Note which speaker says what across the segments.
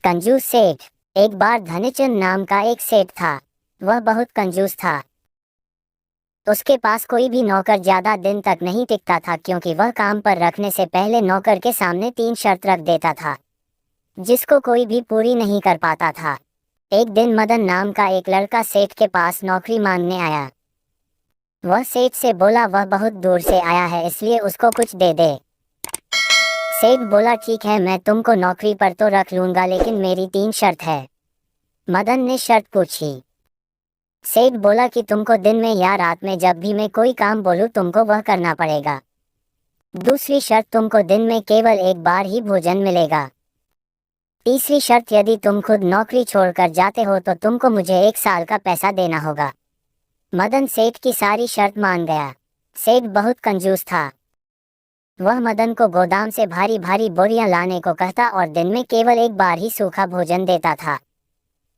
Speaker 1: कंजूस सेठ। एक बार धनीचंद नाम का एक सेठ था। वह बहुत कंजूस था। उसके पास कोई भी नौकर ज्यादा दिन तक नहीं टिकता था, क्योंकि वह काम पर रखने से पहले नौकर के सामने 3 शर्त रख देता था, जिसको कोई भी पूरी नहीं कर पाता था। एक दिन मदन नाम का एक लड़का सेठ के पास नौकरी मांगने आया। वह सेठ से बोला वह बहुत दूर से आया है, इसलिए उसको कुछ दे दे। सेठ बोला ठीक है, मैं तुमको नौकरी पर तो रख लूंगा, लेकिन मेरी 3 शर्त है। मदन ने शर्त पूछी। सेठ बोला कि तुमको दिन में या रात में जब भी मैं कोई काम बोलूं तुमको वह करना पड़ेगा। दूसरी शर्त, तुमको दिन में केवल एक बार ही भोजन मिलेगा। तीसरी शर्त, यदि तुम खुद नौकरी छोड़कर जाते हो तो तुमको मुझे 1 साल का पैसा देना होगा। मदन सेठ की सारी शर्त मान गया। सेठ बहुत कंजूस था। वह मदन को गोदाम से भारी भारी बोरियां लाने को कहता और दिन में केवल एक बार ही सूखा भोजन देता था,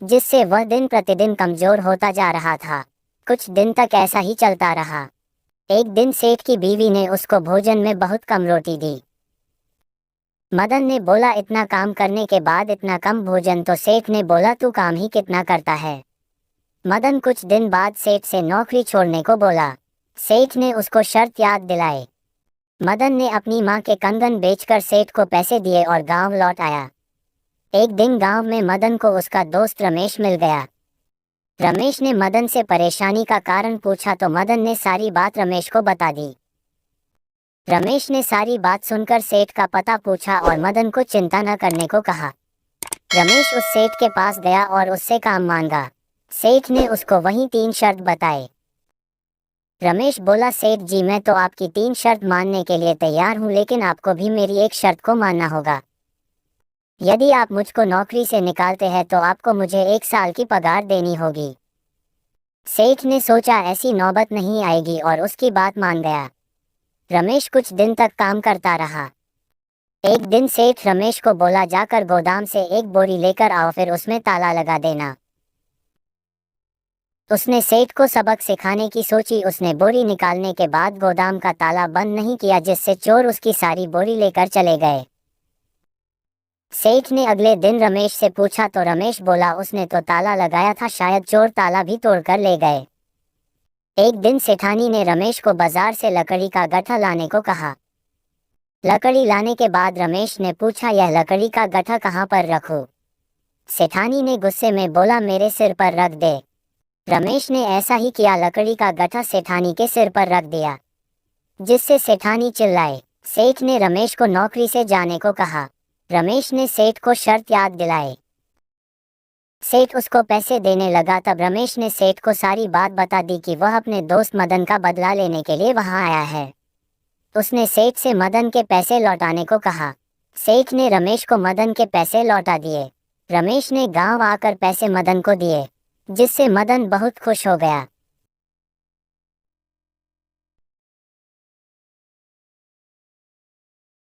Speaker 1: जिससे वह दिन प्रतिदिन कमजोर होता जा रहा था। कुछ दिन तक ऐसा ही चलता रहा। एक दिन सेठ की बीवी ने उसको भोजन में बहुत कम रोटी दी। मदन ने बोला इतना काम करने के बाद इतना कम भोजन? तो सेठ ने बोला तू काम ही कितना करता है। मदन कुछ दिन बाद सेठ से नौकरी छोड़ने को बोला। सेठ ने उसको शर्त याद दिलाई। मदन ने अपनी माँ के कंगन बेचकर सेठ को पैसे दिए और गांव लौट आया। एक दिन गांव में मदन को उसका दोस्त रमेश मिल गया। रमेश ने मदन से परेशानी का कारण पूछा तो मदन ने सारी बात रमेश को बता दी। रमेश ने सारी बात सुनकर सेठ का पता पूछा और मदन को चिंता न करने को कहा। रमेश उस सेठ के पास गया और उससे काम मांगा। सेठ ने उसको वही 3 शर्त बताए। रमेश बोला सेठ जी, मैं तो आपकी 3 शर्त मानने के लिए तैयार हूँ, लेकिन आपको भी मेरी एक शर्त को मानना होगा। यदि आप मुझको नौकरी से निकालते हैं तो आपको मुझे 1 साल की पगार देनी होगी। सेठ ने सोचा ऐसी नौबत नहीं आएगी और उसकी बात मान गया। रमेश कुछ दिन तक काम करता रहा। एक दिन सेठ रमेश को बोला जाकर गोदाम से एक बोरी लेकर आओ, फिर उसमें ताला लगा देना। उसने सेठ को सबक सिखाने की सोची। उसने बोरी निकालने के बाद गोदाम का ताला बंद नहीं किया, जिससे चोर उसकी सारी बोरी लेकर चले गए। सेठ ने अगले दिन रमेश से पूछा तो रमेश बोला उसने तो ताला लगाया था, शायद चोर ताला भी तोड़कर ले गए। एक दिन सेठानी ने रमेश को बाजार से लकड़ी का गट्ठा लाने को कहा। लकड़ी लाने के बाद रमेश ने पूछा यह लकड़ी का गट्ठा कहाँ पर रखूं? सेठानी ने गुस्से में बोला मेरे सिर पर रख दे। रमेश ने ऐसा ही किया। लकड़ी का गट्ठा सेठानी के सिर पर रख दिया, जिससे सेठानी चिल्लाए। सेठ ने रमेश को नौकरी से जाने को कहा। रमेश ने सेठ को शर्त याद दिलाई। सेठ उसको पैसे देने लगा। तब रमेश ने सेठ को सारी बात बता दी कि वह अपने दोस्त मदन का बदला लेने के लिए वहां आया है। उसने सेठ से मदन के पैसे लौटाने को कहा। सेठ ने रमेश को मदन के पैसे लौटा दिए। रमेश ने गांव आकर पैसे मदन को दिए, जिससे मदन बहुत खुश हो गया।